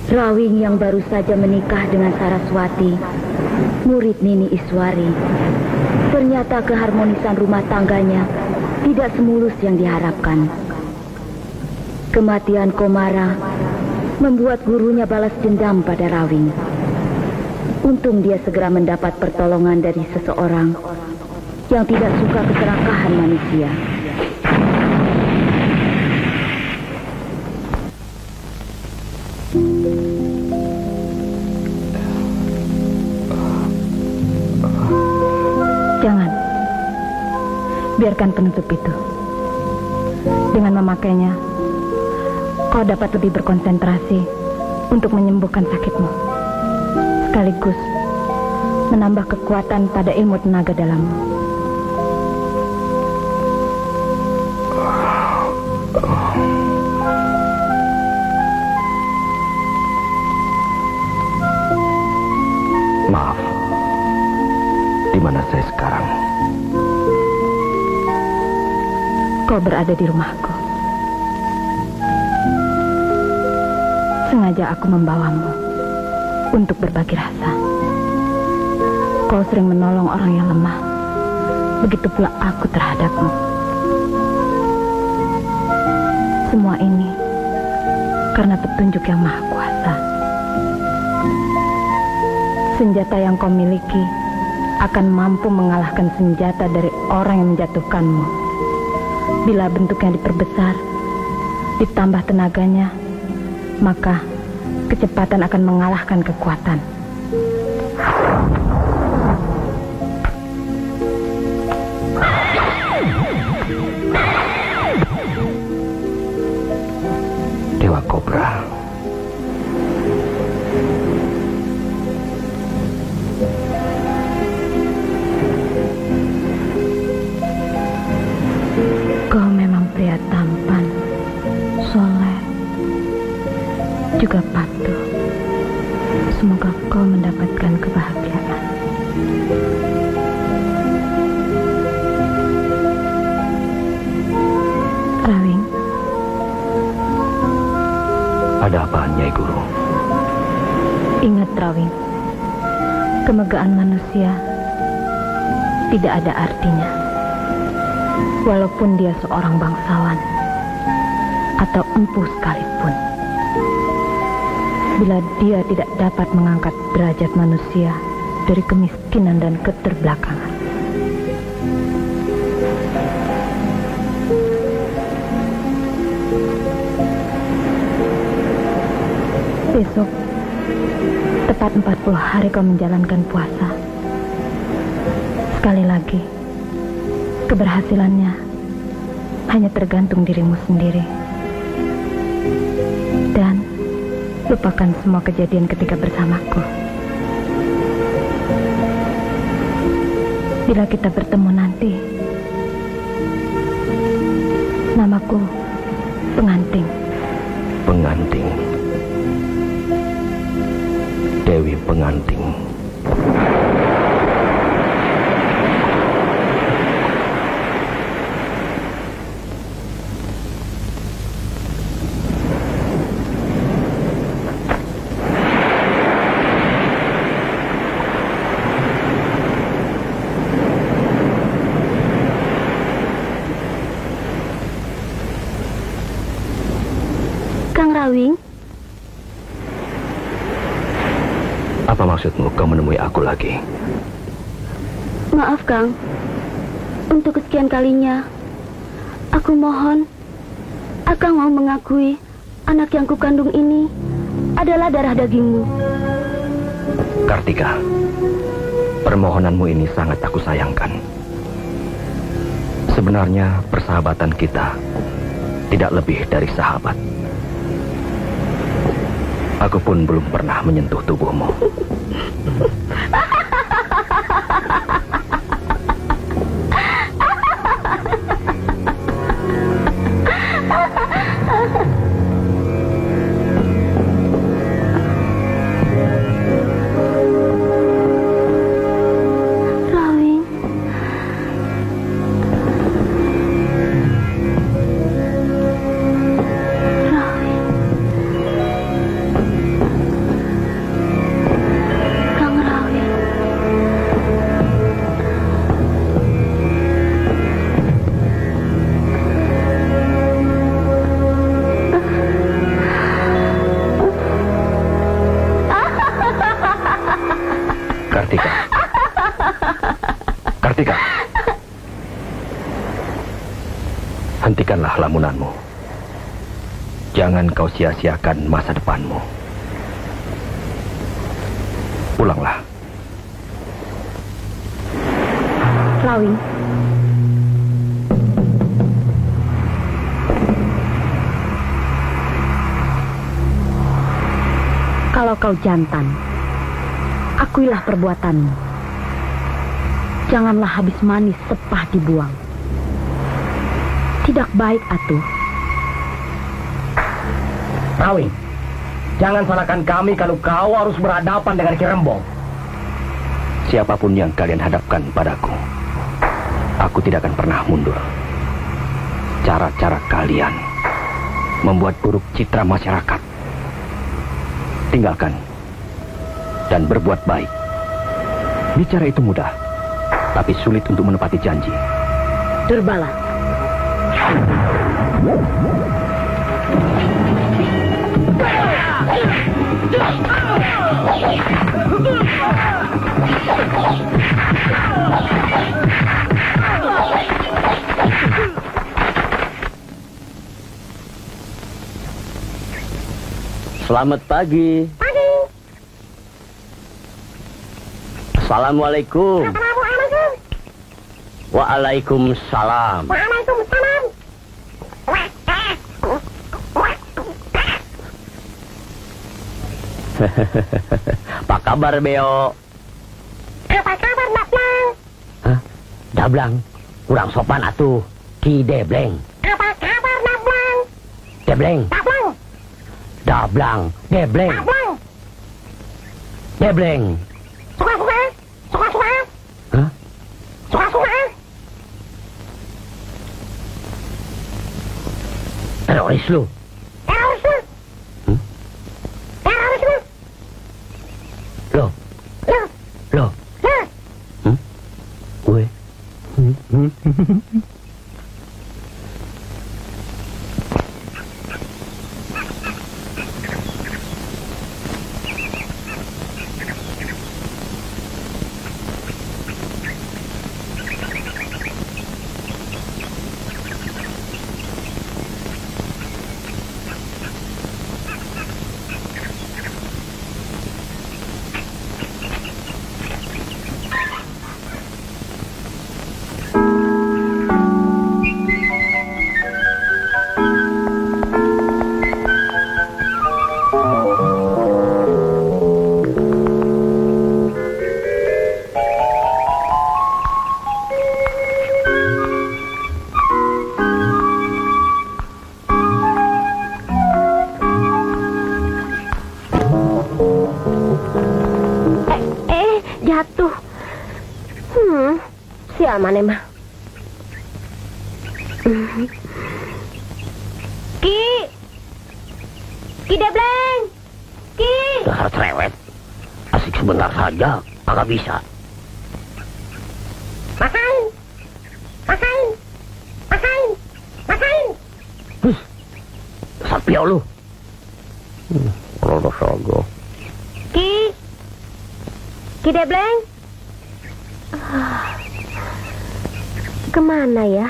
Rawing yang baru saja menikah dengan Saraswati, murid Nini Iswari, ternyata keharmonisan rumah tangganya tidak semulus yang diharapkan. Kematian Komara membuat gurunya balas dendam pada Rawing. Untung dia segera mendapat pertolongan dari seseorang yang tidak suka keserakahan manusia. Jangan. Biarkan penutup itu. Dengan memakainya, kau dapat lebih berkonsentrasi untuk menyembuhkan sakitmu. Sekaligus menambah kekuatan pada ilmu tenaga dalammu. Maaf. Di mana saya sekarang? Kau berada di rumahku. Sengaja aku membawamu untuk berbagi rasa. Kau sering menolong orang yang lemah. Begitu pula aku terhadapmu. Semua ini karena petunjuk yang maha kuasa. Senjata yang kau miliki akan mampu mengalahkan senjata dari orang yang menjatuhkanmu. Bila bentuknya diperbesar, ditambah tenaganya, maka kecepatan akan mengalahkan kekuatan. Dewa Kobra. Kau memang pria tampan, soleh, juga patuh. Semoga kau mendapatkan kebahagiaan. Rawing. Ada apa, Nyai Guru? Ingat, Rawing, kemegahan manusia tidak ada artinya. Walaupun dia seorang bangsawan atau empu sekalipun. Bila dia tidak dapat mengangkat derajat manusia dari kemiskinan dan keterbelakangan. Besok, tepat 40 hari kau menjalankan puasa. Sekali lagi, keberhasilannya hanya tergantung dirimu sendiri. Dan lupakan semua kejadian ketika bersamaku. Bila kita bertemu nanti, namaku Pengantin. Pengantin. Dewi Pengantin. Kang Rawing, Apa maksudmu kau menemui aku lagi? maaf Kang. Untuk kesekian kalinya, aku mohon, Akang mau mengakui anak yang kukandung ini adalah darah dagingmu. Kartika, permohonanmu ini sangat aku sayangkan. Sebenarnya persahabatan kita tidak lebih dari sahabat. Aku pun belum pernah menyentuh tubuhmu. Hentikanlah lamunanmu. Jangan kau sia-siakan masa depanmu. Pulanglah. Rawing. Kalau kau jantan, akuilah perbuatanmu. Janganlah habis manis sepah dibuang. Tidak baik, atuh. Rawing, jangan salahkan kami kalau kau harus berhadapan dengan Ki Rembong. Siapapun yang kalian hadapkan padaku, aku tidak akan pernah mundur. Cara-cara kalian membuat buruk citra masyarakat. Tinggalkan dan berbuat baik. Bicara itu mudah, tapi sulit untuk menepati janji. Durbala. Selamat pagi. Pagi. Assalamualaikum. Assalamualaikum. Waalaikumsalam. Waalaikumsalam. Apa kabar, Beo? Apa kabar, Dablang? Hah? Dablang? Kurang sopan atuh. Ki Debleng. Apa kabar, Dablang? Debleng. Dablang. Dablang. Debleng. Dablang. Debleng. Suka-suka? Suka-suka? Hah? Suka-suka? Teroris lu. Terorisme? Hmm? Terorisme? Loh. Loh. Loh. Loh. Gue. Jatuh. Siapa nih, mah? Ki. Ki Debleng. Ki. Dasar cerewet. Asik sebentar saja. Agak bisa. Masain. Masain. Masain. Masain. Dasar piau lu. Kalau sogo. Ki. Ki Debleng. Kemana ya?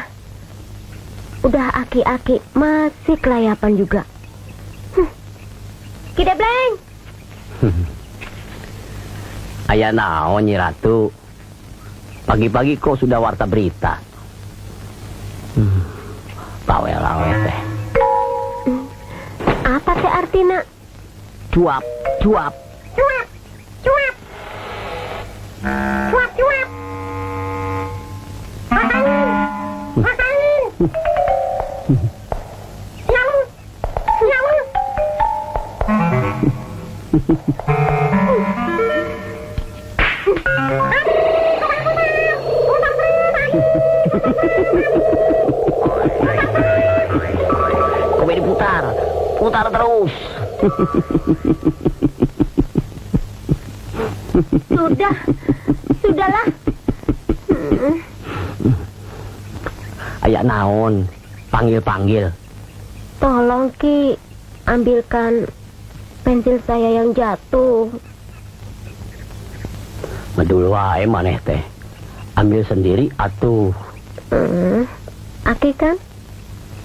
Udah aki-aki masih kelayapan juga. Ki Debleng. Ayah naon Nyi Ratu. Pagi-pagi kok sudah warta berita. Lawe-lawe teh. Apa teh artina? Cuap, cuap. Cuap. Cuap. Cuap, cuap. Masain. Masain. Siang. Siang. Coba diputar. Putar terus. Sudahlah. Ayah naon. Panggil-panggil. Tolong Ki, ambilkan pensil saya yang jatuh. Medul wae maneh teh. Ambil sendiri atuh. Aki kan?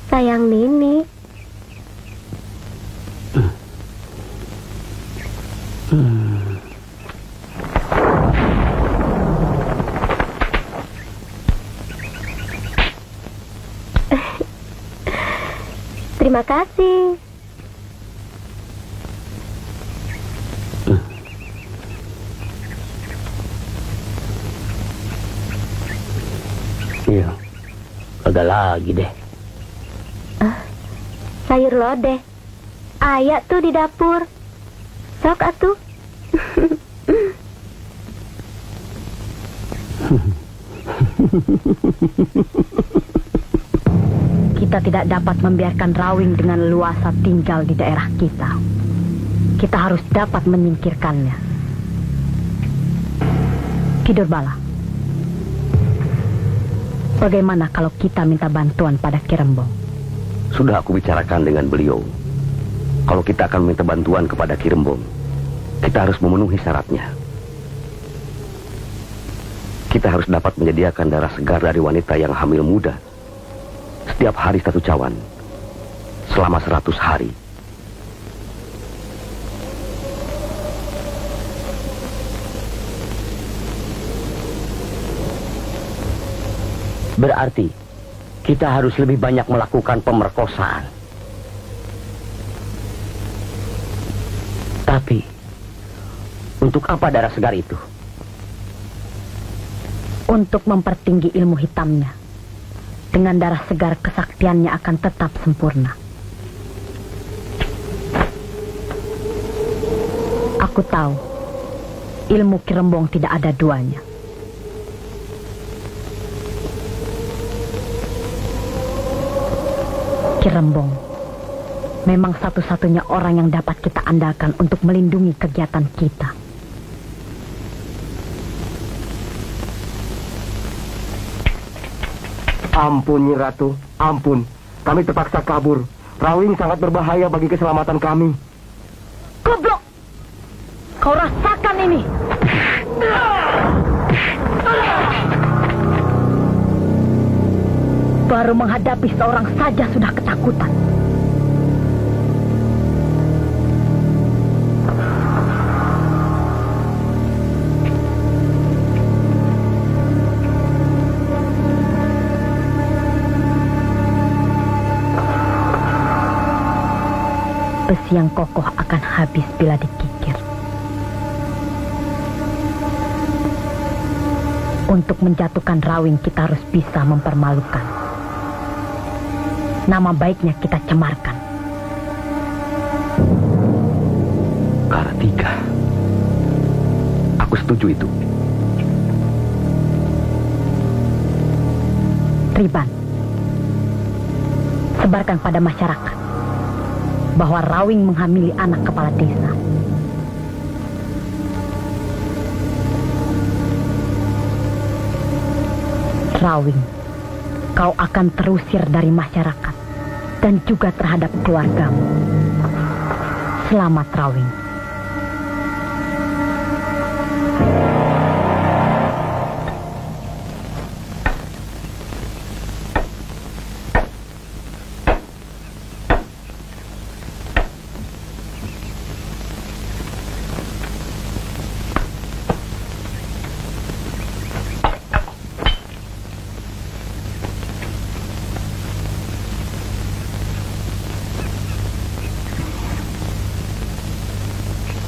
sayang Nini. Terima kasih. Iya, kagak lagi deh. Sayur lodeh. Ayak tuh di dapur. Sok atuh. Kita tidak dapat membiarkan Rawing dengan leluasa tinggal di daerah kita. Kita harus dapat menyingkirkannya. Kidurbala, bagaimana kalau kita minta bantuan pada Ki Rembong? Sudah aku bicarakan dengan beliau. Kalau kita akan minta bantuan kepada Ki Rembong, kita harus memenuhi syaratnya. Kita harus dapat menyediakan darah segar dari wanita yang hamil muda. Setiap hari 1 cawan. Selama 100 hari. Berarti kita harus lebih banyak melakukan pemerkosaan. Tapi untuk apa darah segar itu? Untuk mempertinggi ilmu hitamnya. Dengan darah segar kesaktiannya akan tetap sempurna. Aku tahu ilmu Ki Rembong tidak ada duanya. Ki Rembong memang satu-satunya orang yang dapat kita andalkan untuk melindungi kegiatan kita. Ampun, Nyi Ratu, ampun. Kami terpaksa kabur. Rawing sangat berbahaya bagi keselamatan kami. Goblok! Kau rasakan ini! Baru menghadapi seorang saja sudah ketakutan. Besi yang kokoh akan habis bila dikikir. Untuk menjatuhkan Rawing kita harus bisa mempermalukan. Nama baiknya kita cemarkan. Kartika. Aku setuju itu. Triban, sebarkan pada masyarakat bahwa Rawing menghamili anak kepala desa. Rawing, kau akan terusir dari masyarakat dan juga terhadap keluargamu. Selamat, Rawing.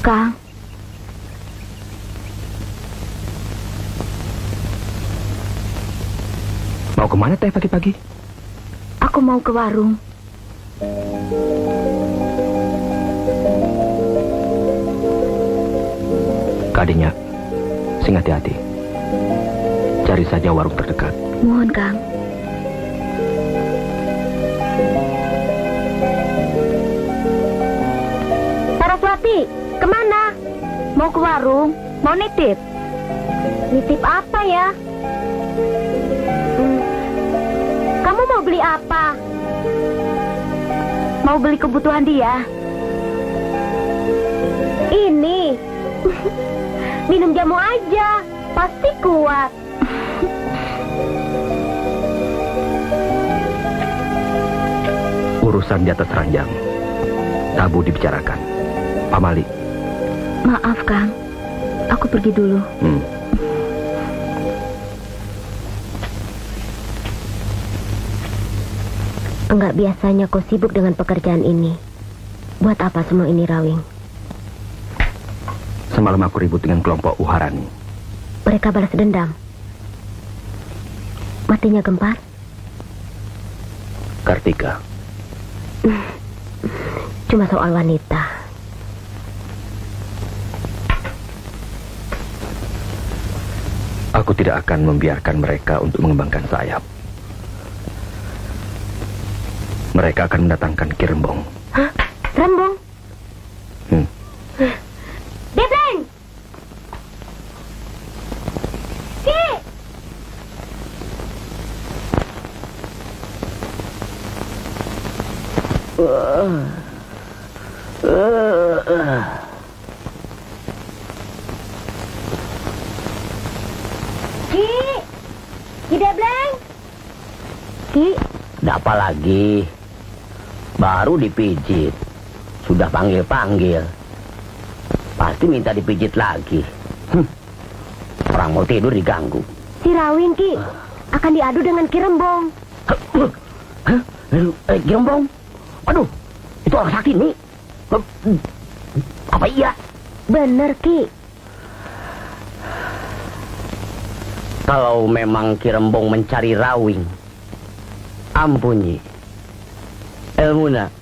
Kang, mau kemana teh pagi-pagi? aku mau ke warung. Kadinya, sing hati-hati. Cari saja warung terdekat. Mohon, Kang. Saraswati, kemana? Mau ke warung? Mau nitip? Nitip apa ya? Kamu mau beli apa? Mau beli kebutuhan dia? Ini. Minum jamu aja, pasti kuat. Urusan di atas ranjang tabu dibicarakan. Pamali. Maaf, Kang. Aku pergi dulu. Enggak biasanya kau sibuk dengan pekerjaan ini. Buat apa semua ini, Rawing? Semalam aku ribut dengan kelompok Uharani. Mereka balas dendam. Matinya Gempar? Kartika. Cuma soal wanita. Aku tidak akan membiarkan mereka untuk mengembangkan sayap. Mereka akan mendatangkan Ki Rembong. Hah? Rembong? Debleng! Ki! Ki! Ki Debleng! Ki! Ada apa lagi? Baru dipijit. Sudah panggil-panggil. Pasti minta dipijit lagi. Orang mau tidur diganggu. Si Rawing, Ki. Akan diadu dengan Ki Rembong. Hah? Ki Rembong? Aduh, itu orang sakti nih. Apa iya? Bener, Ki. Kalau memang Ki Rembong mencari Rawing, ampun Nyi. Elmuna,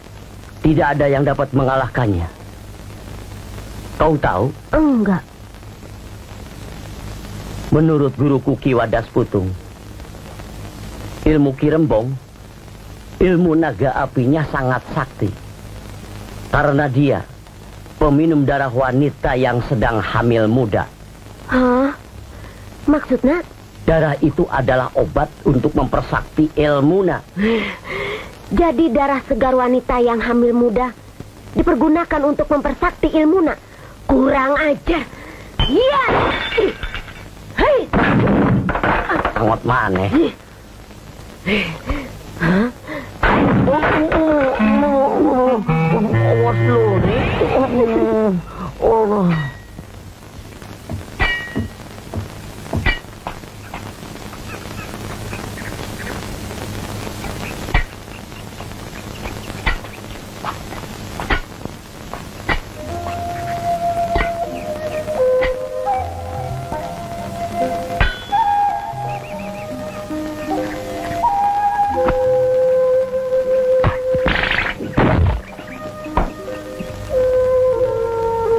tidak ada yang dapat mengalahkannya. Kau tahu? Enggak. Menurut guruku Ki Wadas Putung, ilmu Ki Rembong, ilmu naga apinya sangat sakti. Karena dia peminum darah wanita yang sedang hamil muda. Hah? Maksudnya? Darah itu adalah obat untuk mempersakti ilmuna. Jadi darah segar wanita yang hamil muda dipergunakan untuk mempersakti ilmuna. Kurang ajar. Iya. Hei. Sangat maneh. Hah? Awas lu nih.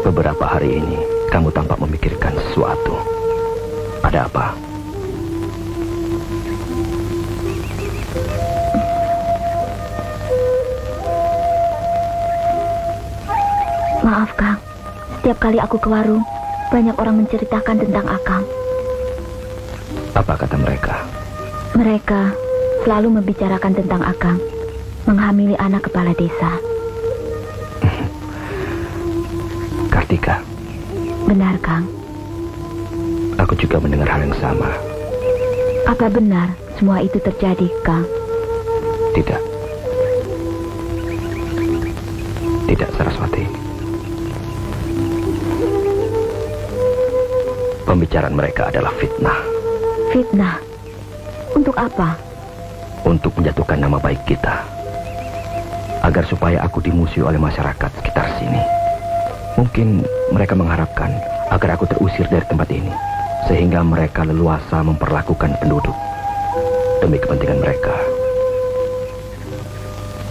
Beberapa hari ini kamu tampak memikirkan sesuatu. Ada apa? Maaf, Kang. Setiap kali aku ke warung, banyak orang menceritakan tentang Akang. Apa kata mereka? Mereka selalu membicarakan tentang Akang menghamili anak kepala desa. Kartika. Benar, Kang. Aku juga mendengar hal yang sama. Apa benar semua itu terjadi, Kang? Tidak. Tidak, Saraswati. Pembicaraan mereka adalah fitnah. Fitnah? Untuk apa? Untuk menjatuhkan nama baik kita. Agar supaya aku dimusuhi oleh masyarakat sekitar sini. Mungkin mereka mengharapkan agar aku terusir dari tempat ini. Sehingga mereka leluasa memperlakukan penduduk. Demi kepentingan mereka.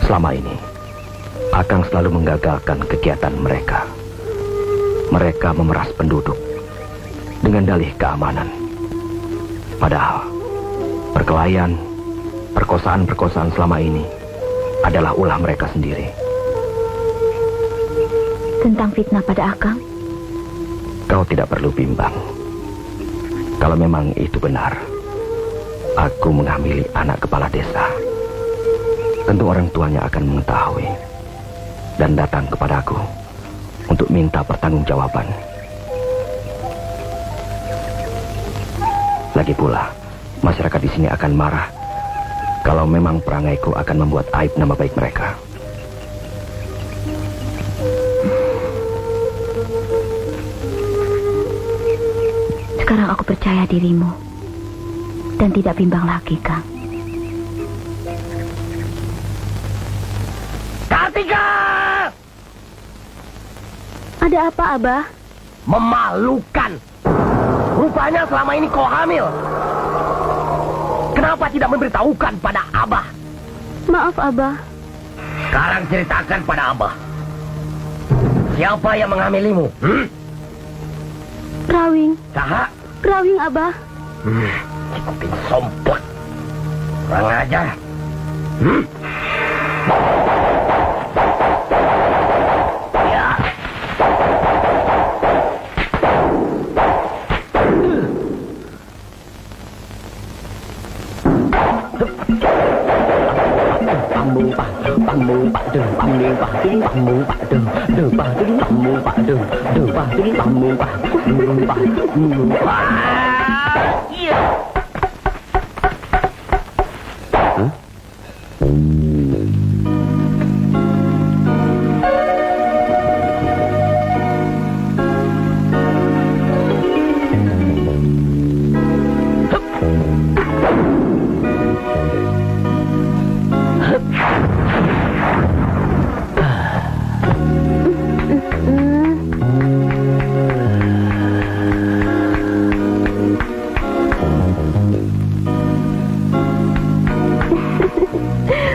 Selama ini, Akang selalu menggagalkan kegiatan mereka. Mereka memeras penduduk dengan dalih keamanan. Padahal, perkelahian, perkosaan-perkosaan selama ini adalah ulah mereka sendiri. Tentang fitnah pada Akang? Kau tidak perlu bimbang. Kalau memang itu benar, aku menghamili anak kepala desa. Tentu orang tuanya akan mengetahui dan datang kepadaku untuk minta pertanggungjawaban. Lagi pula, masyarakat di sini akan marah Kalau memang perangaiku akan membuat aib nama baik mereka. Sekarang aku percaya dirimu dan tidak bimbang lagi, Kang. Kartika! Ada apa, Abah? Memalukan. Rupanya selama ini kau hamil. Kenapa tidak memberitahukan pada Abah? Maaf, Abah. Sekarang ceritakan pada Abah. Siapa yang menghamilimu? Rawing. Saha? Rawing, Abah. Kuping somplak. Kurang ajar. Ya. Bambung pak, bambung pak, deng, bambung pak, deng, bambung pak, deng, deng pak, deng, bambung pak, deng, deng pak, deng, bambung pak, bambung pak, bambung pak. Iya.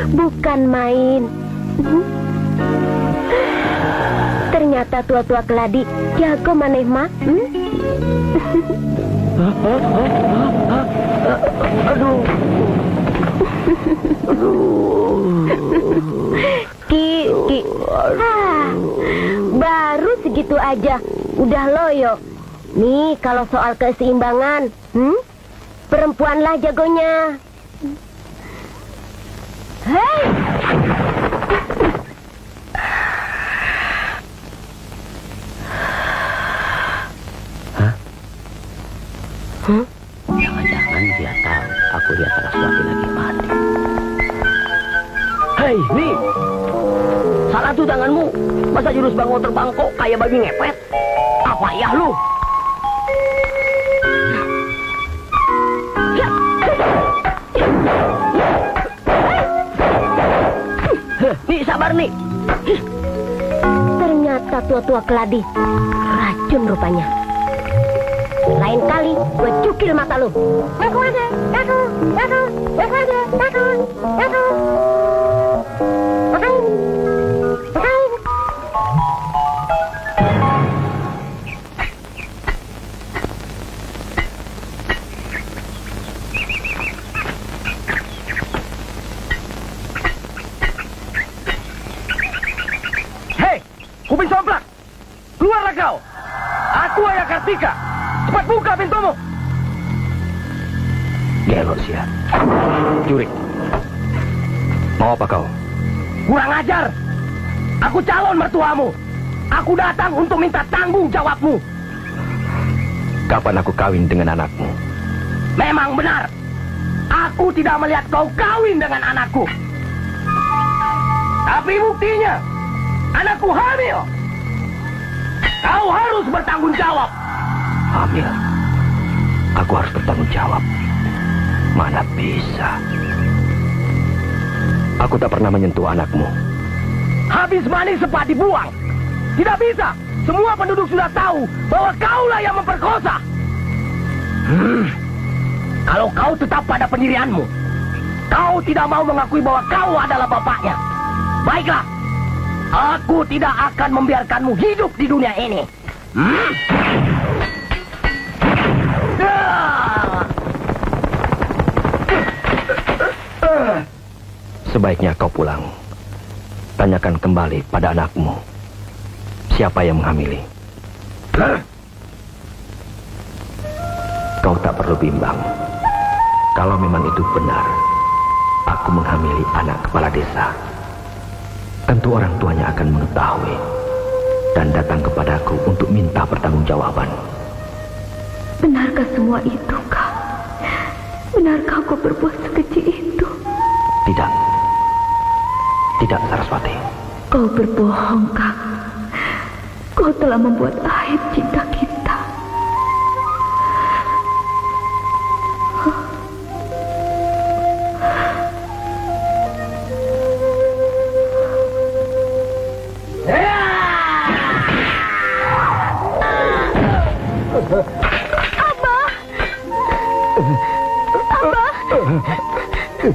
Bukan main. Ternyata tua-tua keladi jago maneh mah. Aduh. Ki. Baru segitu aja udah loyo. Nih kalau soal keseimbangan, perempuanlah jagonya. Hei! Jangan-jangan dia tahu aku lihat Saraswati lagi mati. Hei, nih! Salah tuh tanganmu. Masa jurus bango terbang kok kayak babi ngepet? Apa ya lu? Nih, sabar nih. Ternyata tua-tua keladi racun rupanya. Lain kali gue cukil mata lu. Aku aja. Hei, kuping somplak! Keluarlah kau! Aku Ayah Kartika! Cepat buka pintumu! Gelo sia. Jurik. Mau apa kau? Kurang ajar! Aku calon mertuamu! Aku datang untuk minta tanggung jawabmu! Kapan aku kawin dengan anakmu? Memang benar! Aku tidak melihat kau kawin dengan anakku! Tapi buktinya, anakku hamil! Kau harus bertanggung jawab! Hamil. Aku harus bertanggung jawab. Mana bisa. Aku tak pernah menyentuh anakmu. Habis manis sempat dibuang. Tidak bisa. Semua penduduk sudah tahu bahwa kaulah yang memperkosa. Kalau kau tetap pada pendirianmu, kau tidak mau mengakui bahwa kau adalah bapaknya. Baiklah. Aku tidak akan membiarkanmu hidup di dunia ini. Sebaiknya kau pulang. Tanyakan kembali pada anakmu. Siapa yang menghamili? Kau tak perlu bimbang. Kalau memang itu benar, aku menghamili anak kepala desa. Tentu orang tuanya akan mengetahui dan datang kepadaku untuk minta pertanggungjawaban. Benarkah semua itu, Kang? Benarkah kau berbuat sekeji itu? Tidak. Tidak, Saraswati. Kau berbohong, Kang. Kau telah membuat aib cinta kita.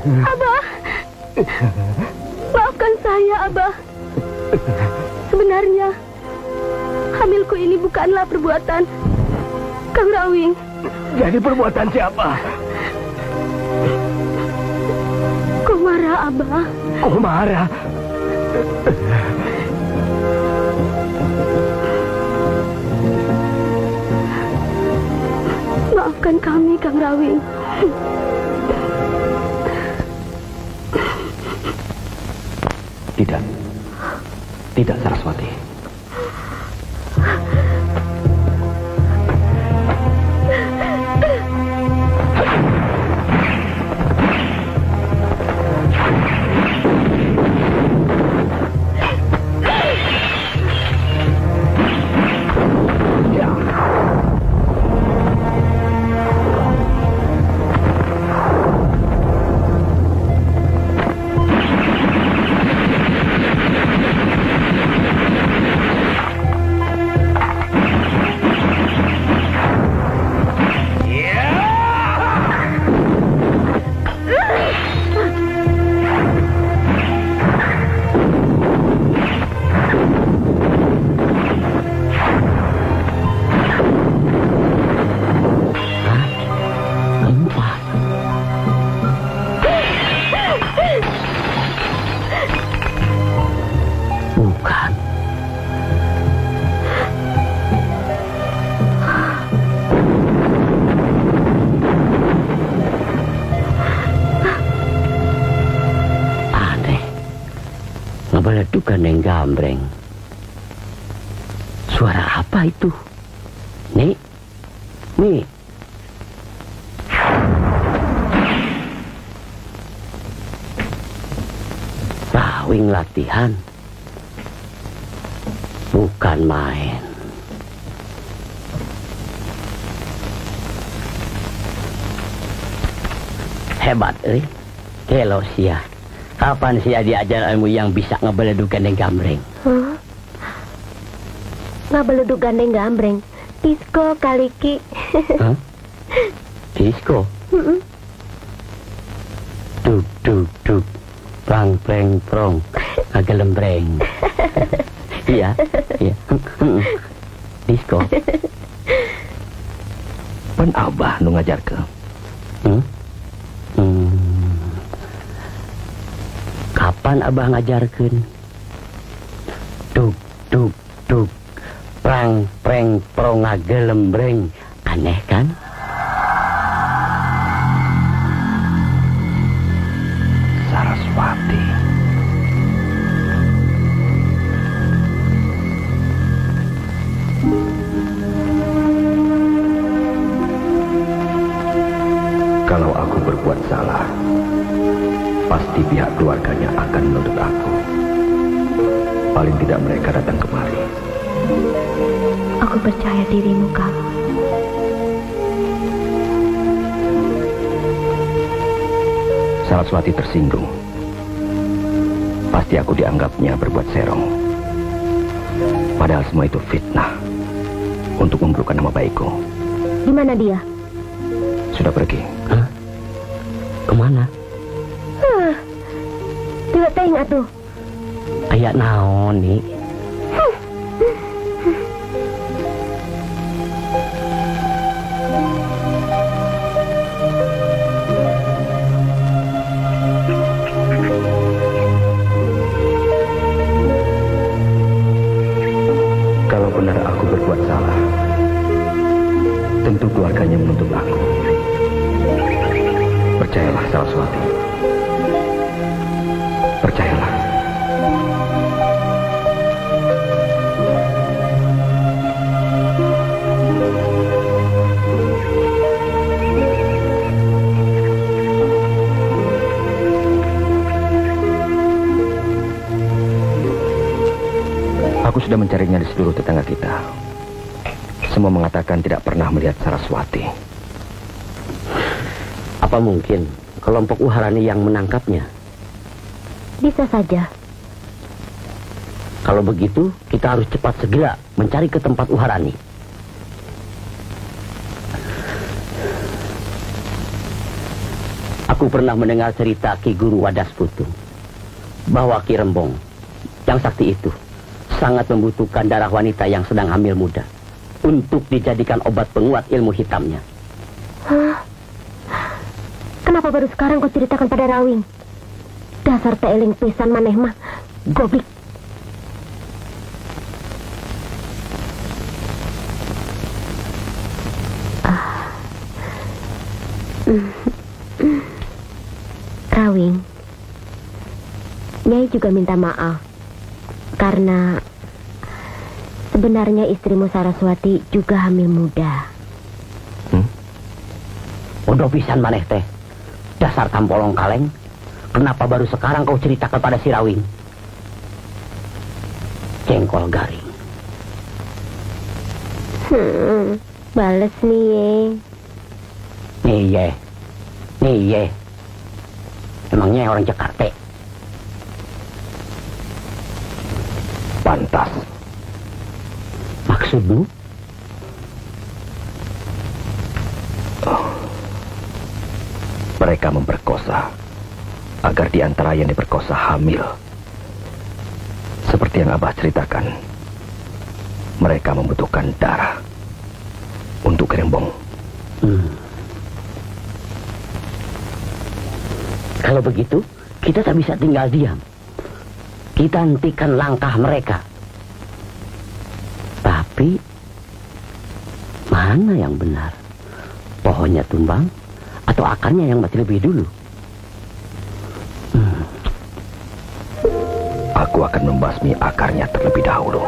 Abah, maafkan saya, Abah. Sebenarnya, hamilku ini bukanlah perbuatan Kang Rawing. Jadi perbuatan siapa? Kau marah, Abah? Kau marah? Maafkan kami, Kang Rawing. Tidak. Tidak, Saraswati. Bukan. Aneh. Ngebeledukan yang gambreng. Suara apa itu? Nih. Nih. Rawing latihan. Bukan main. Hebat, Kelo sia. Kapan sia diajar ilmu yang bisa ngebeleduk gandeng gambreng? Ngabeleduk gandeng gambreng. Disco kali Ki. Hah? Disco? Duk, duk, duk. Prang, preng, prong. Ngagelembreng. Iya, iya. Disco. Pan Abah nu ngajarkeun. Kapan Abah ngajarkeun? Duk, duk, duk. Prang, preng, prong ngagelembreng. Aneh kan? Saraswati. Kalau aku berbuat salah, pasti pihak keluarganya akan menuntut aku. Paling tidak mereka datang kemari. Aku percaya dirimu, Kang. Saraswati tersinggung. Pasti aku dianggapnya berbuat serong. Padahal semua itu fitnah untuk memburukkan nama baikku. Di mana dia? Sudah pergi. Hah? Kemana? Tidak teuing atuh. Aya naon nih? Kalau benar aku berbuat salah, tentu keluarganya menuntut aku. Percayalah, Saraswati. Percayalah. mencarinya di seluruh tetangga kita. Semua mengatakan tidak pernah melihat Saraswati. Apa mungkin kelompok Uharani yang menangkapnya? Bisa saja. Kalau begitu, kita harus cepat segera mencari ke tempat Uharani. Aku pernah mendengar cerita Ki Guru Wadasputung bahwa Ki Rembong yang sakti itu sangat membutuhkan darah wanita yang sedang hamil muda untuk dijadikan obat penguat ilmu hitamnya. Hah? Kenapa baru sekarang kau ceritakan pada Rawing? Dasar teeling pisan maneh mah, goblik. Rawing, Nyai juga minta maaf karena sebenarnya istrimu Saraswati juga hamil muda. Bodoh pisan maneh teh. Dasar tampolong kaleng. Kenapa baru sekarang kau cerita kepada si Rawing? Jengkol garing. Bales nih. Nih, emangnya orang Jakarta? Pantas. Maksudmu? Mereka memperkosa agar di antara yang diperkosa hamil. Seperti yang Abah ceritakan, mereka membutuhkan darah untuk Rembong. Kalau begitu, kita tak bisa tinggal diam. Kita hentikan langkah mereka. Tapi, mana yang benar? Pohonnya tumbang atau akarnya yang mati lebih dulu? Aku akan membasmi akarnya terlebih dahulu.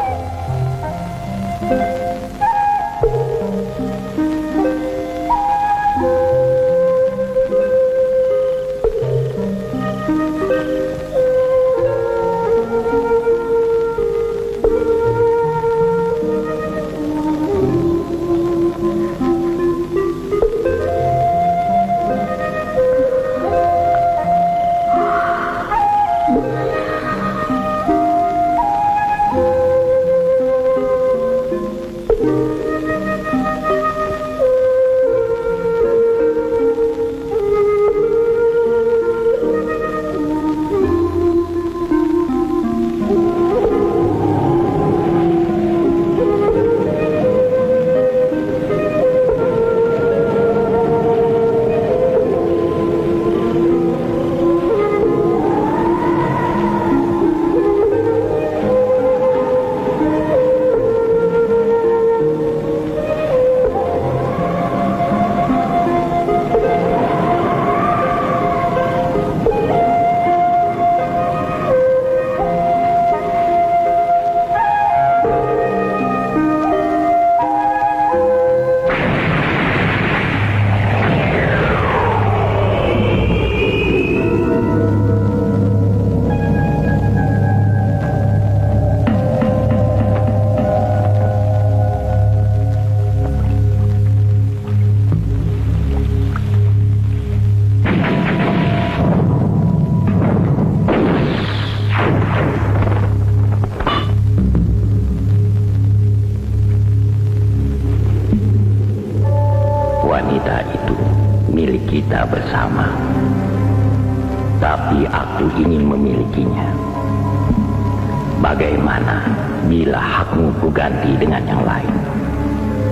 Wanita itu milik kita bersama. Tapi aku ingin memilikinya. Bagaimana bila hakmu kuganti dengan yang lain?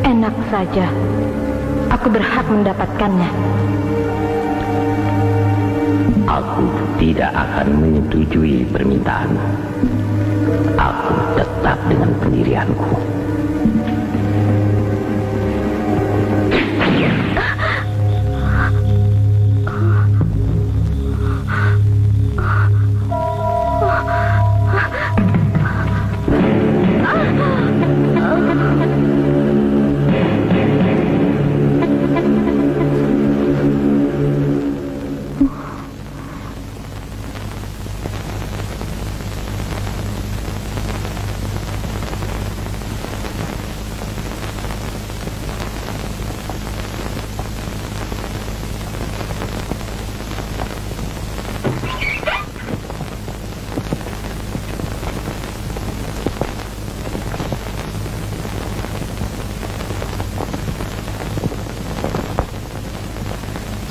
Enak saja. Aku berhak mendapatkannya. Aku tidak akan menyetujui permintaanmu. Aku tetap dengan pendirianku.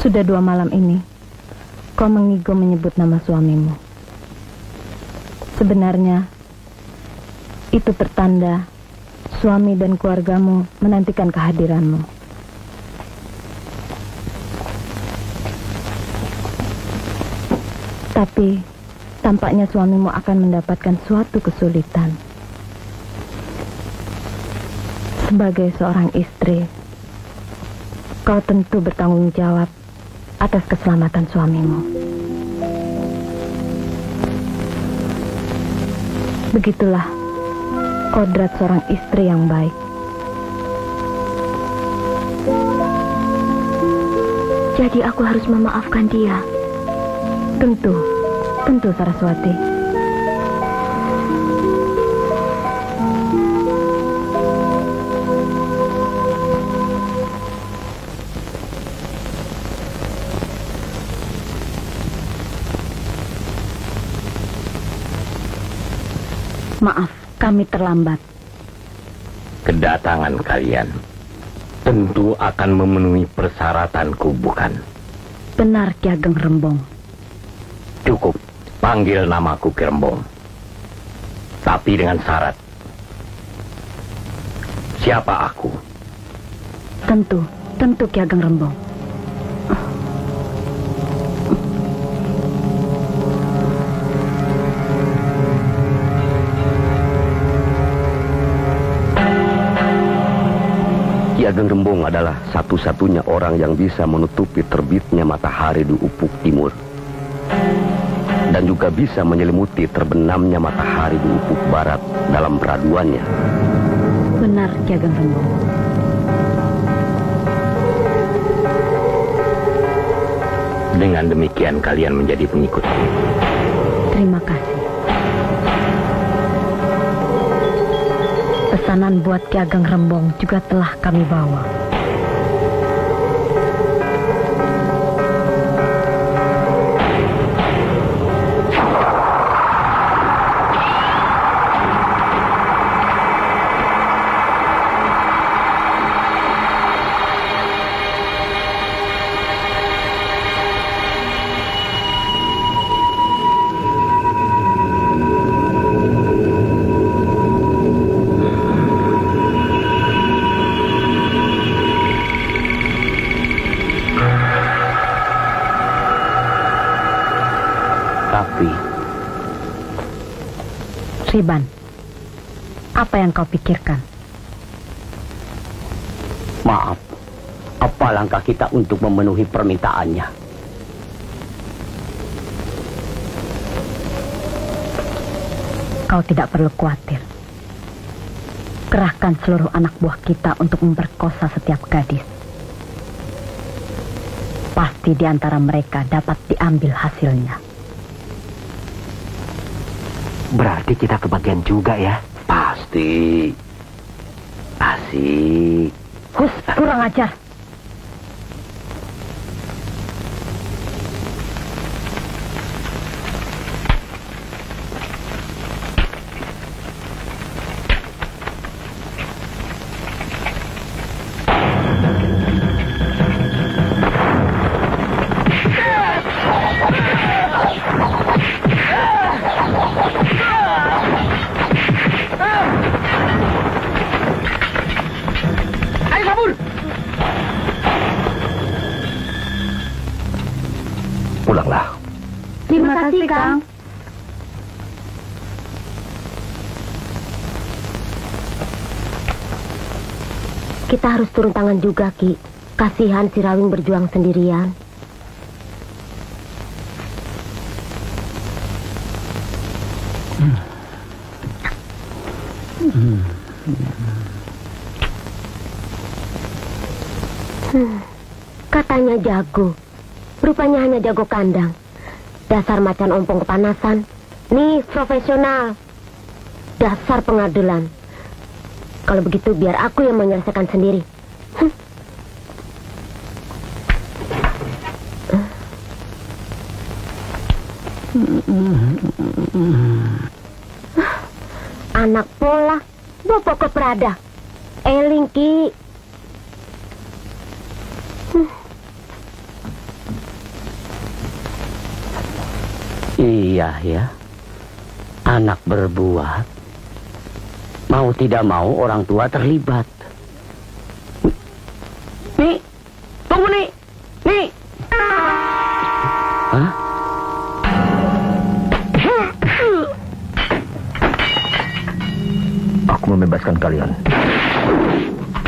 Sudah 2 malam ini, kau mengigo menyebut nama suamimu. Sebenarnya, itu pertanda suami dan keluargamu menantikan kehadiranmu. Tapi, tampaknya suamimu akan mendapatkan suatu kesulitan. Sebagai seorang istri, kau tentu bertanggung jawab atas keselamatan suamimu. Begitulah kodrat seorang istri yang baik. Jadi aku harus memaafkan dia. Tentu Saraswati. Maaf, kami terlambat. Kedatangan kalian tentu akan memenuhi persyaratanku, bukan? Benar, Ki Ageng Rembong. Cukup, panggil namaku Ki Rembong. Tapi dengan syarat. Siapa aku? Tentu Ki Ageng Rembong. Ki Ageng Rembong adalah satu-satunya orang yang bisa menutupi terbitnya matahari di ufuk timur. Dan juga bisa menyelimuti terbenamnya matahari di ufuk barat dalam peraduannya. Benar, Ki Ageng Rembong. Dengan demikian kalian menjadi pengikutku. Terima kasih. Pesanan buat Ki Ageng Rembong juga telah kami bawa. Riban, apa yang kau pikirkan? Maaf, apa langkah kita untuk memenuhi permintaannya? Kau tidak perlu khawatir. Kerahkan seluruh anak buah kita untuk memperkosa setiap gadis. Pasti di antara mereka dapat diambil hasilnya. Berarti kita kebagian juga ya? Pasti. Asik. Hus, kurang ajar. Pulanglah. Terima kasih, Kang. Kita harus turun tangan juga, Ki. Kasihan si Rawing berjuang sendirian. Katanya jago. Rupanya hanya jago kandang. Dasar macan ompong kepanasan. Nih, profesional. Dasar pengadilan. Kalau begitu biar aku yang menyelesaikan sendiri. Anak pola, bobo ke Prada. Eling, Ki. Iya ya. Anak berbuat. Mau tidak mau orang tua terlibat. Nih, tunggu nih. Nih. Hah? Aku membebaskan kalian.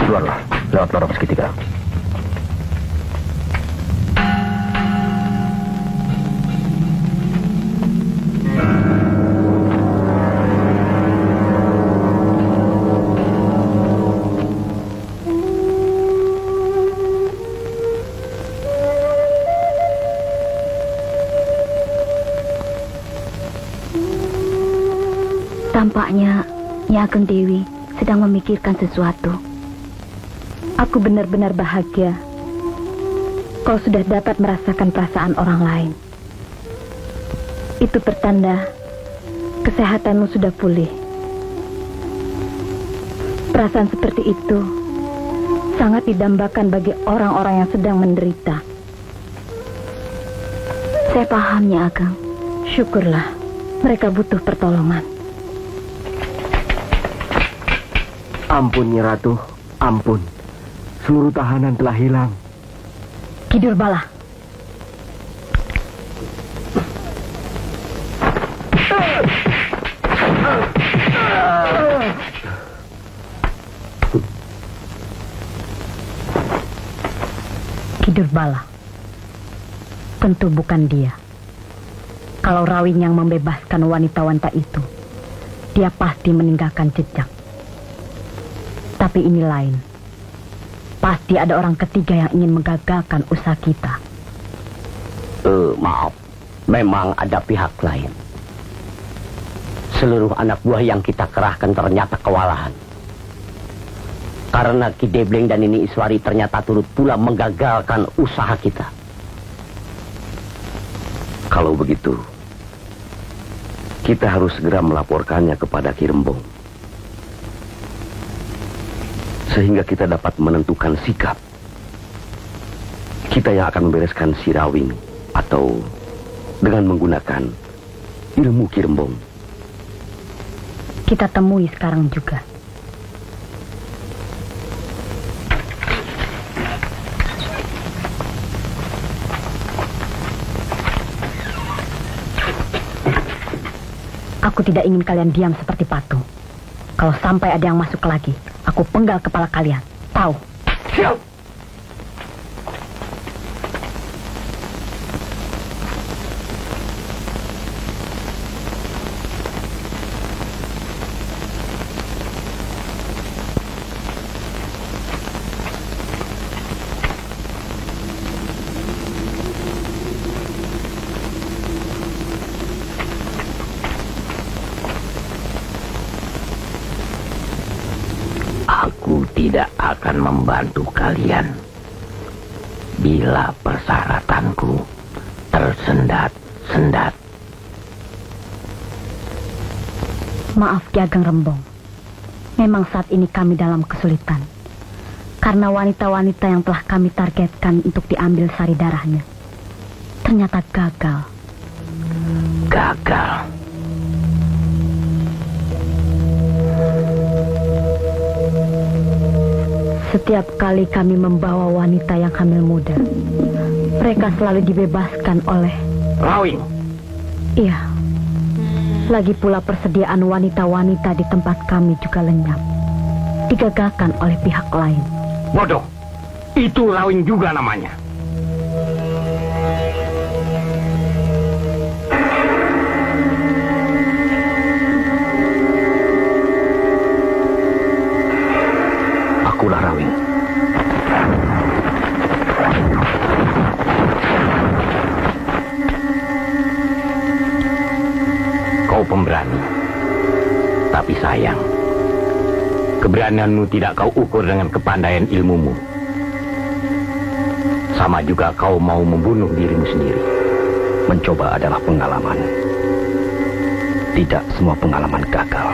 Keluarlah, lewat lorong segitiga. Tampaknya Nyi Ageng Dewi sedang memikirkan sesuatu. Aku benar-benar bahagia. Kau sudah dapat merasakan perasaan orang lain. Itu pertanda kesehatanmu sudah pulih. Perasaan seperti itu sangat didambakan bagi orang-orang yang sedang menderita. Saya paham, Nyi Ageng. Syukurlah, mereka butuh pertolongan. Ampun, Nyi Ratu. Ampun. Seluruh tahanan telah hilang. Ki Durbala. Ki Durbala. Tentu bukan dia. Kalau Rawing yang membebaskan wanita-wanita itu, dia pasti meninggalkan jejak. Tapi ini lain. Pasti ada orang ketiga yang ingin menggagalkan usaha kita. Maaf. Memang ada pihak lain. Seluruh anak buah yang kita kerahkan ternyata kewalahan. Karena Ki Debleng dan Nini Iswari ternyata turut pula menggagalkan usaha kita. Kalau begitu, kita harus segera melaporkannya kepada Ki Rembong. Sehingga kita dapat menentukan sikap. Kita yang akan membereskan si Rawing atau dengan menggunakan ilmu Ki Rembong. Kita temui sekarang juga. Aku tidak ingin kalian diam seperti patung. Kalau sampai ada yang masuk lagi, aku penggal kepala kalian. Tahu? Siap. Aku tidak akan membantu kalian bila persyaratanku tersendat-sendat. Maaf Ki Ageng Rembong. Memang saat ini kami dalam kesulitan. Karena wanita-wanita yang telah kami targetkan untuk diambil sari darahnya ternyata gagal. Gagal. Setiap kali kami membawa wanita yang hamil muda, mereka selalu dibebaskan oleh... Rawing. Iya. Lagi pula persediaan wanita-wanita di tempat kami juga lenyap. Digagalkan oleh pihak lain. Bodoh. Itu Rawing juga namanya. Akulah Rawing. Kau pemberani. Tapi sayang, keberanianmu tidak kau ukur dengan kepandaian ilmumu. Sama juga kau mau membunuh dirimu sendiri. Mencoba adalah pengalaman. Tidak semua pengalaman gagal.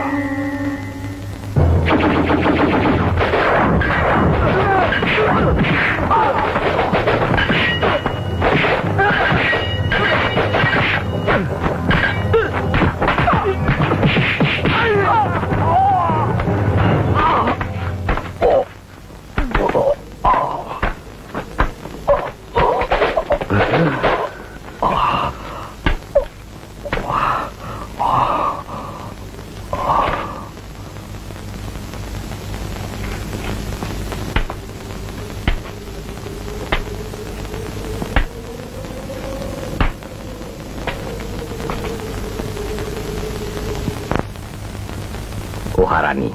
Warani,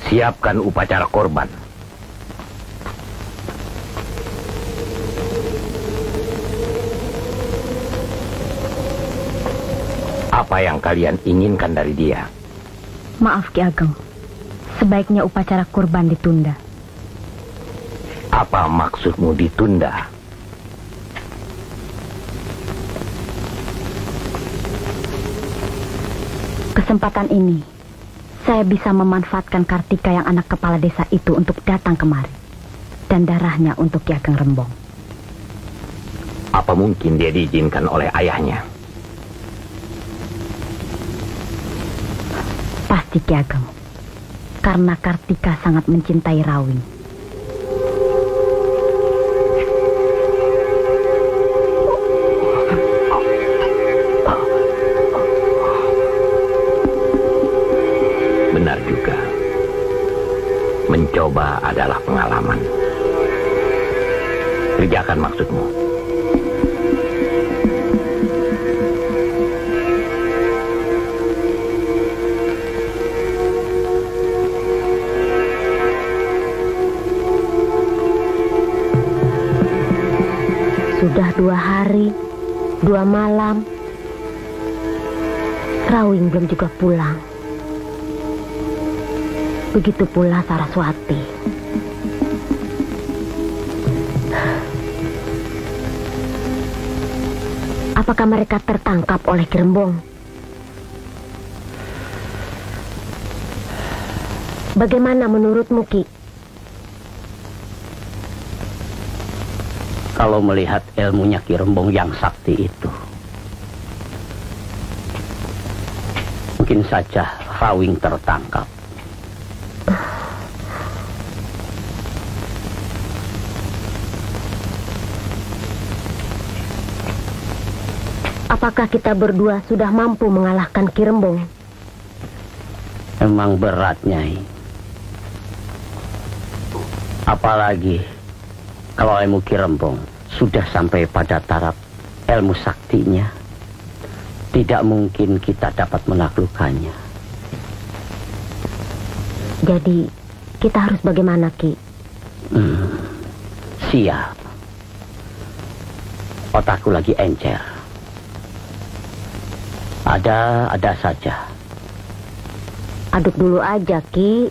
siapkan upacara korban. Apa yang kalian inginkan dari dia? Maaf Ki Ageng, sebaiknya upacara kurban ditunda. Apa maksudmu ditunda? Kesempatan ini, saya bisa memanfaatkan Kartika yang anak kepala desa itu untuk datang kemari. Dan darahnya untuk Ki Ageng Rembong. Apa mungkin dia diizinkan oleh ayahnya? Pasti Ki Ageng, karena Kartika sangat mencintai Rawing. Benar juga. Mencoba adalah pengalaman. Kerjakan maksudmu. Sudah 2 hari, 2 malam, Rawing belum juga pulang. Begitu pula Saraswati. Apakah mereka tertangkap oleh Ki Rembong? Bagaimana menurutmu, Ki? Kalau melihat ilmunya Ki Rembong yang sakti itu, mungkin saja Rawing tertangkap. Apakah kita berdua sudah mampu mengalahkan Ki Rembong? Memang berat, Nyai. Apalagi kalau ilmu Ki Rembong sudah sampai pada taraf ilmu saktinya, tidak mungkin kita dapat menaklukkannya. Jadi, kita harus bagaimana, Ki? Siap. Otakku lagi encer. Ada saja. Aduk dulu aja, Ki.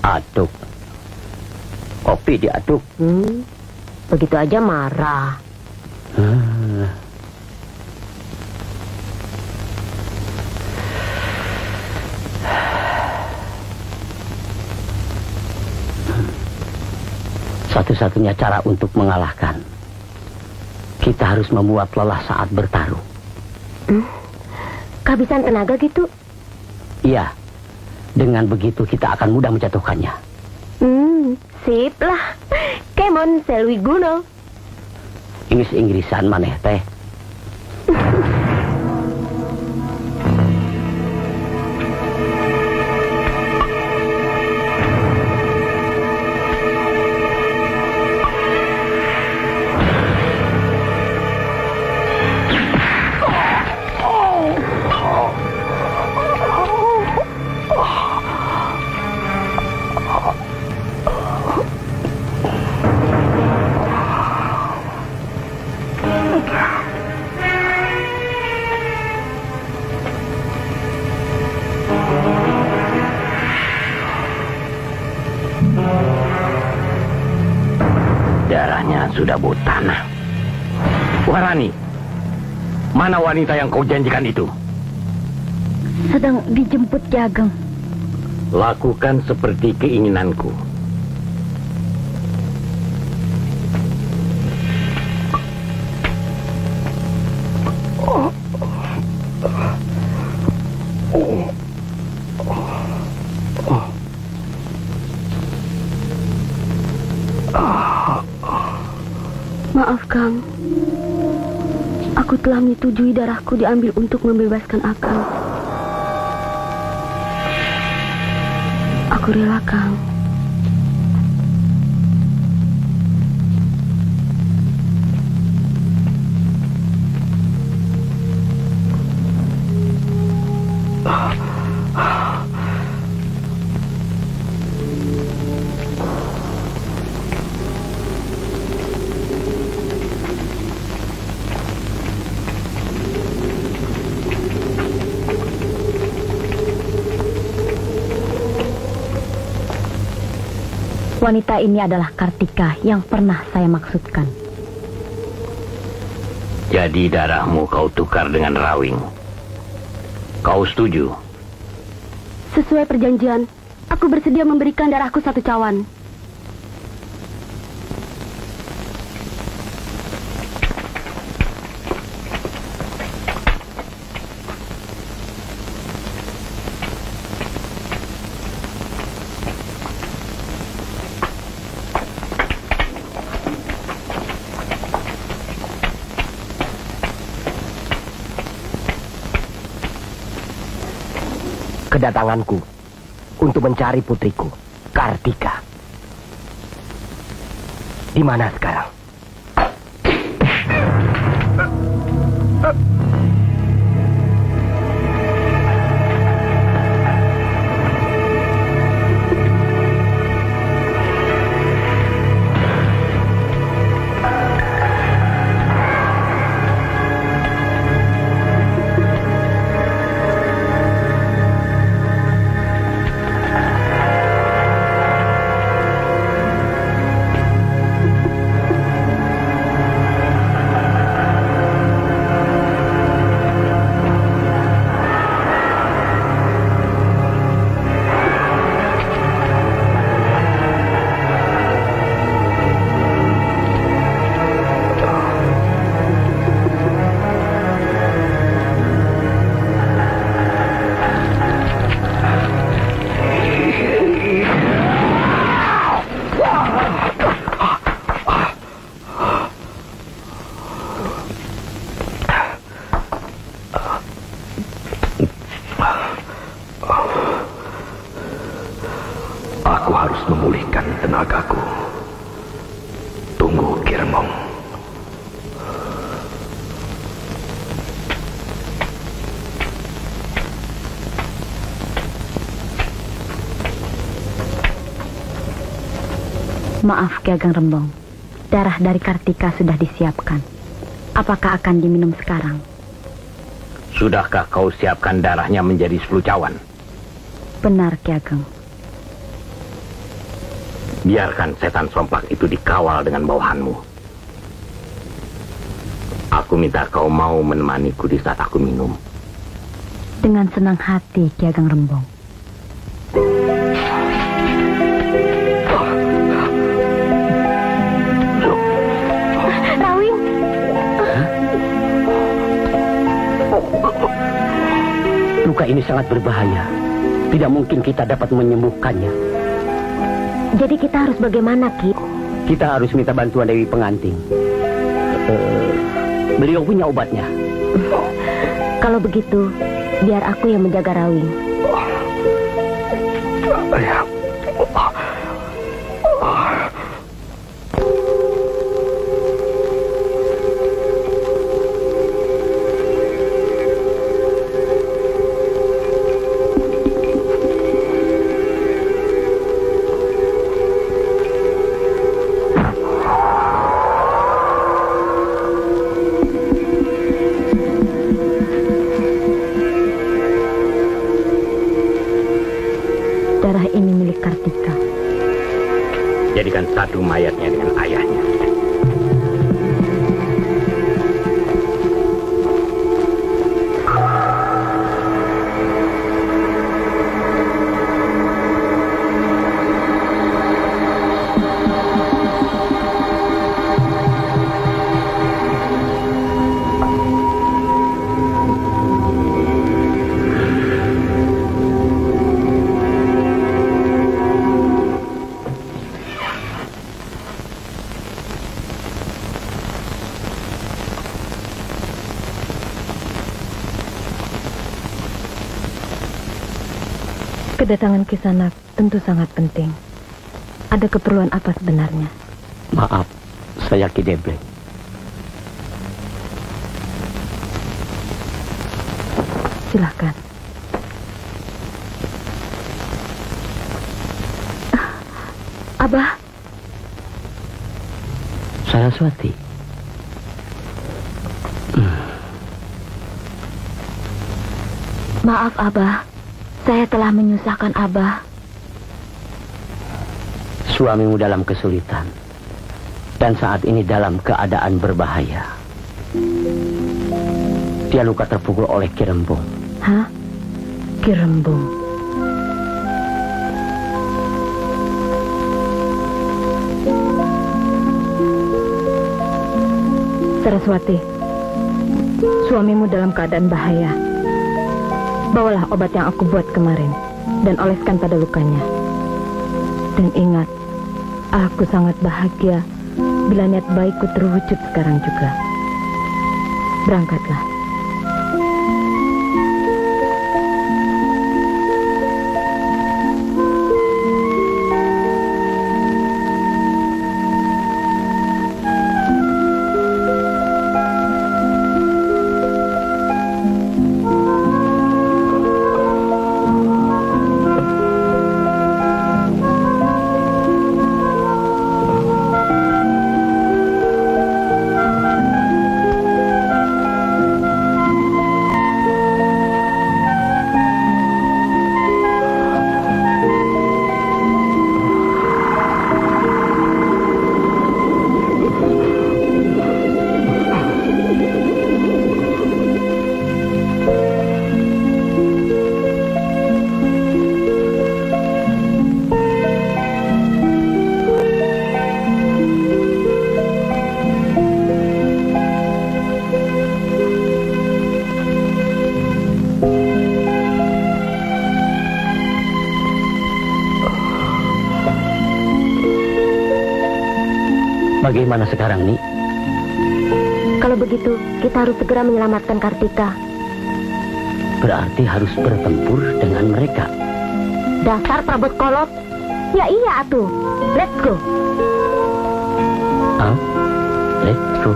Aduk. Kopi diaduk. Begitu aja marah. Satu-satunya cara untuk mengalahkan, kita harus membuat lelah saat bertarung. Kehabisan tenaga gitu? Iya. Dengan begitu kita akan mudah menjatuhkannya. Sip lah. Kemon Selwi Guno. Inggris-Inggrisan maneh teh. Darahnya sudah bau tanah. Warani, mana wanita yang kau janjikan itu? Sedang dijemput Ki Ageng. Lakukan seperti keinginanku. Maaf, Kang. Aku telah menyetujui darahku diambil untuk membebaskan Akang. Aku rela, Kang. Wanita ini adalah Kartika yang pernah saya maksudkan. Jadi darahmu kau tukar dengan Rawing. Kau setuju? Sesuai perjanjian, aku bersedia memberikan darahku 1 cawan. Kedatanganku untuk mencari putriku, Kartika. Di mana sekarang? Aku harus memulihkan tenagaku. Tunggu, Ki Rembong. Maaf, Ki Ageng Rembong. Darah dari Kartika sudah disiapkan. Apakah akan diminum sekarang? Sudahkah kau siapkan darahnya menjadi 10 cawan? Benar, Ki Ageng. Biarkan setan somplak itu dikawal dengan bawahanmu. Aku minta kau mau menemaniku di saat aku minum. Dengan senang hati, Ki Ageng Rembong. Rawing, Luka ini sangat berbahaya. Tidak mungkin kita dapat menyembuhkannya. jadi kita harus bagaimana, Ki? Kita harus minta bantuan Dewi Pengantin. Beliau punya obatnya. Kalau begitu, biar aku yang menjaga Rawing. Darah ini milik Kartika. Jadikan satu mayatnya dengan ayahnya. Kedatangan Kisanak tentu sangat penting. Ada keperluan apa sebenarnya? Maaf, saya Ki Debleng. Silakan. Abah, Saraswati. Maaf, Abah. Saya telah menyusahkan Abah. suamimu dalam kesulitan dan saat ini dalam keadaan berbahaya. Dia luka terpukul oleh Ki Rembong. Hah? Ki Rembong? Saraswati, suamimu dalam keadaan bahaya. Bawalah obat yang aku buat kemarin dan oleskan pada lukanya. Dan ingat, aku sangat bahagia bila niat baikku terwujud sekarang juga. Berangkatlah. Bagaimana sekarang, Ni? Kalau begitu, kita harus segera menyelamatkan Kartika. Berarti harus bertempur dengan mereka. Dasar perabot kolot. Ya iya atuh. Let's go. Hah? Let's go.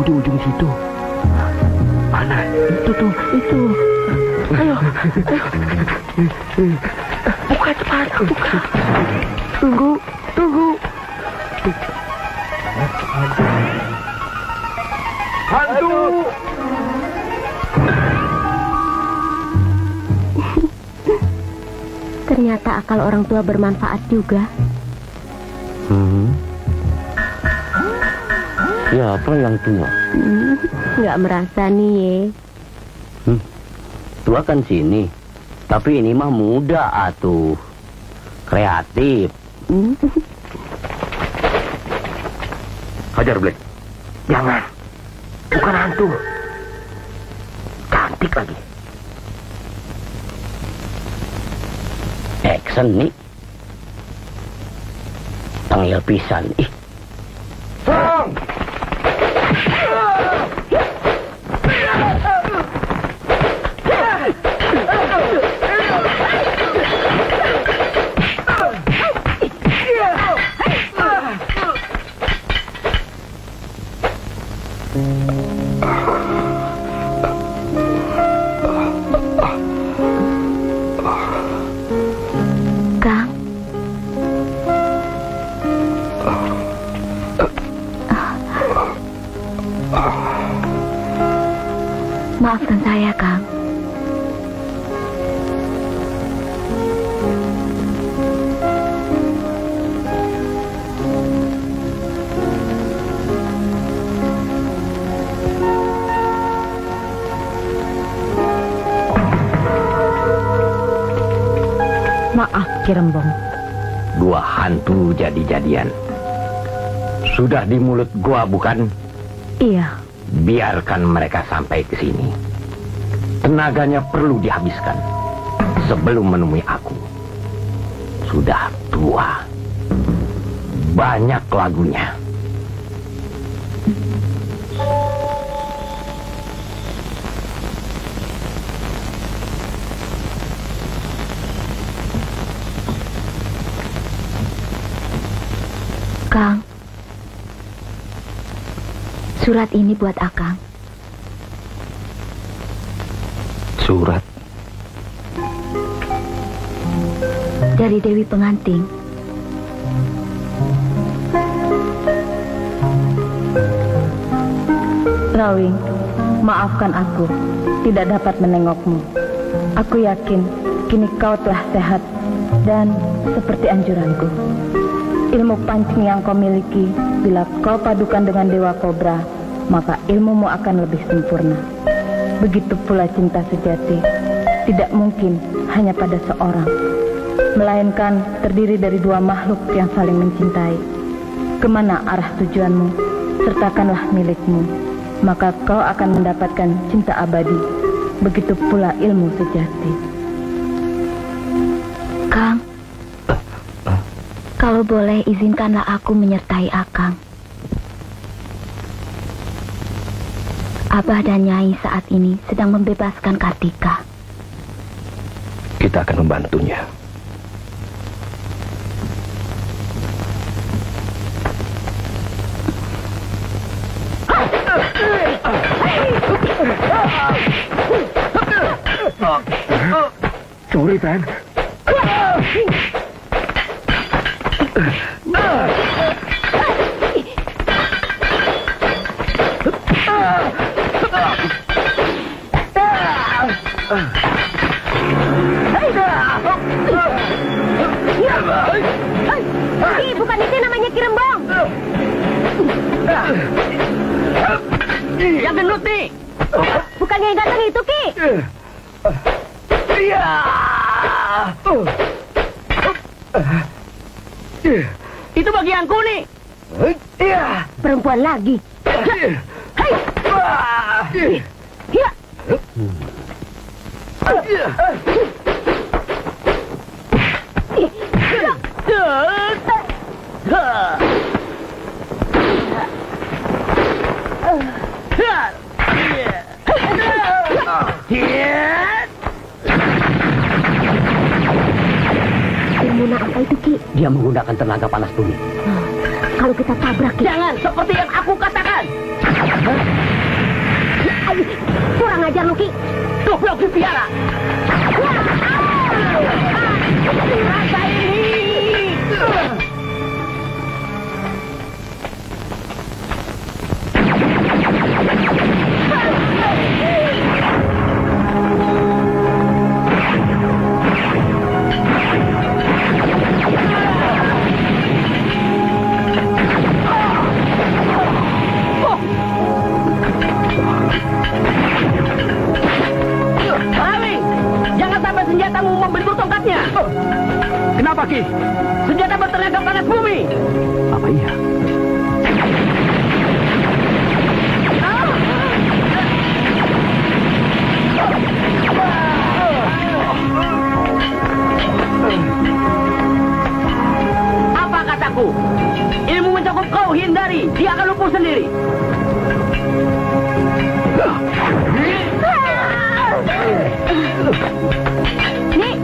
Di ujung situ. Mana? Itu. Ayo. Buka cepat, buka. Tunggu. Hantu. Ternyata akal orang tua bermanfaat juga. Siapa yang tua? Nggak merasa nih, ye. Tua kan sini. Tapi ini mah muda atuh. Kreatif. Hajar, Black. Jangan. Bukan hantu. Cantik lagi. Action nih. Panggil pisan. Ih. Serang! Kang, Maaf, Kirembong. Dua hantu jadi-jadian. Sudah di mulut gua, bukan? Iya, Biarkan mereka sampai ke sini. Tenaganya perlu dihabiskan sebelum menemui aku. Sudah tua. Banyak lagunya. Kang, surat ini buat Akang. Surat? Dari Dewi Pengantin. Rawing, maafkan aku tidak dapat menengokmu. Aku yakin kini kau telah sehat dan seperti anjuranku. Ilmu pancing yang kau miliki, bila kau padukan dengan Dewa Kobra, maka ilmumu akan lebih sempurna. Begitu pula cinta sejati, tidak mungkin hanya pada seorang, melainkan terdiri dari dua makhluk yang saling mencintai. Kemana arah tujuanmu, sertakanlah milikmu, maka kau akan mendapatkan cinta abadi. Begitu pula ilmu sejati. Kang, kalau boleh izinkanlah aku menyertai Akang. Abah dan Nyai saat ini sedang membebaskan Kartika. Kita akan membantunya. Sorry, Pan. Bukan itu namanya Kirembong. Yang gendut nih. Bukan yang ganteng itu, Ki. Itu bagianku nih. Perempuan lagi. Ya. Ilmu apa itu, Ki? Dia menggunakan tenaga panas bumi. Kalau kita tabrak, Ki. Jangan seperti yang aku katakan. Ayo, kurang ajar lu, Ki. Goblok di piara. Rasa ini. Rawing, jangan sampai senjatamu membentur tongkatnya. Kenapa, Ki? Senjata bertenaga panas bumi. Apa iya? Apa kataku? Ilmu mencakup kau hindari, dia akan lumpuh sendiri. Nih,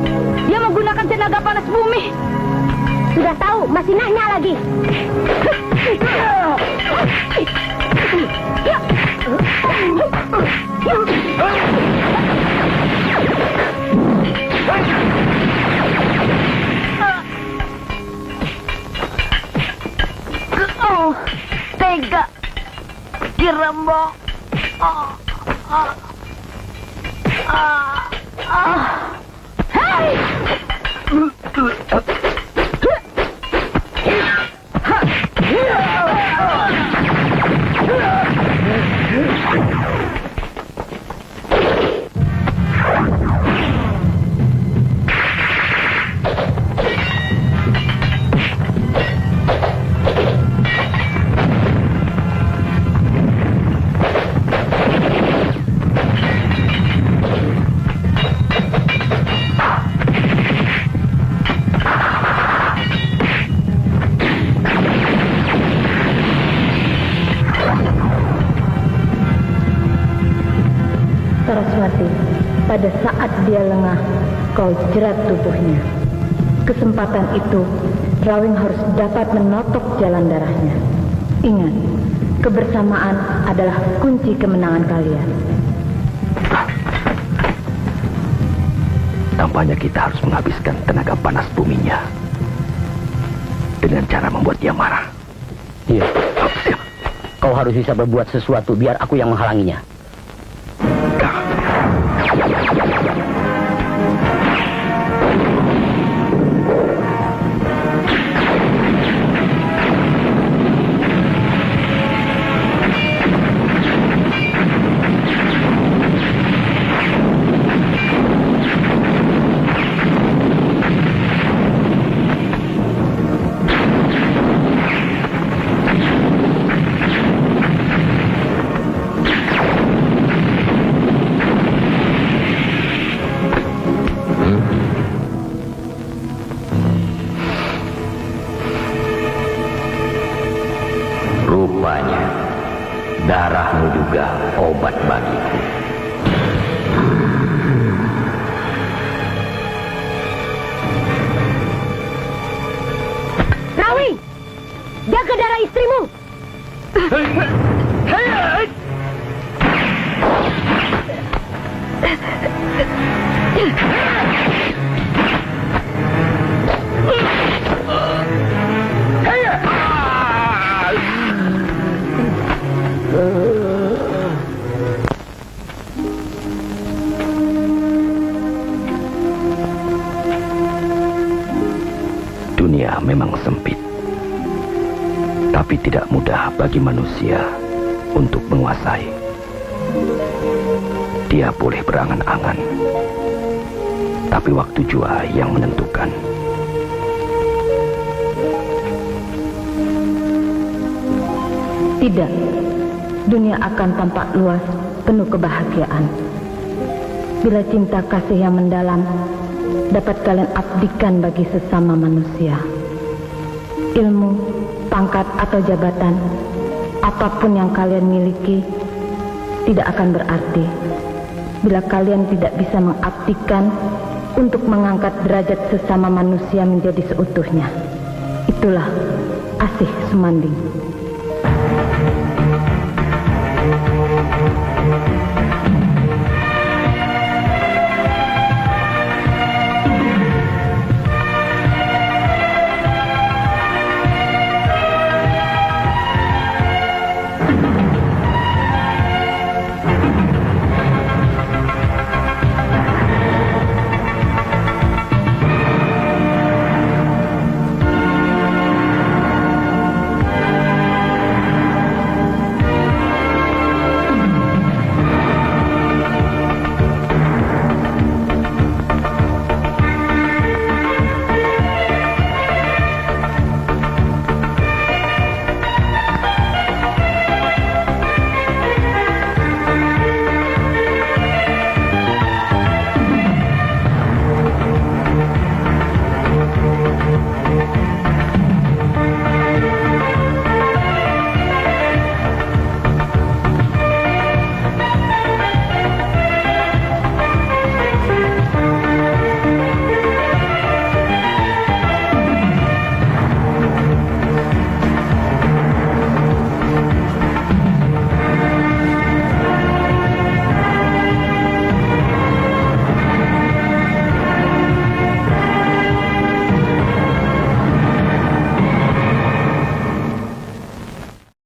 dia menggunakan tenaga panas bumi. Sudah tahu, masih nanya lagi. Oh, tega. Kirembong. Hei! pada saat dia lengah, kau jerat tubuhnya. Kesempatan itu, Rawing harus dapat menotok jalan darahnya. Ingat, kebersamaan adalah kunci kemenangan kalian. Tampaknya kita harus menghabiskan tenaga panas buminya dengan cara membuat dia marah. Iya. Kau harus bisa berbuat sesuatu biar aku yang menghalanginya. Rupanya, darahmu juga obat bagiku. Rawing, jaga darah istrimu. Dunia memang sempit, tapi tidak mudah bagi manusia untuk menguasai. Dia boleh berangan-angan, tapi waktu jua yang menentukan. Tidak, dunia akan tampak luas, penuh kebahagiaan. Bila cinta kasih yang mendalam dapat kalian abdikan bagi sesama manusia. Ilmu, pangkat atau jabatan, apapun yang kalian miliki, tidak akan berarti bila kalian tidak bisa mengabdikan untuk mengangkat derajat sesama manusia menjadi seutuhnya. Itulah Asih Sumanding.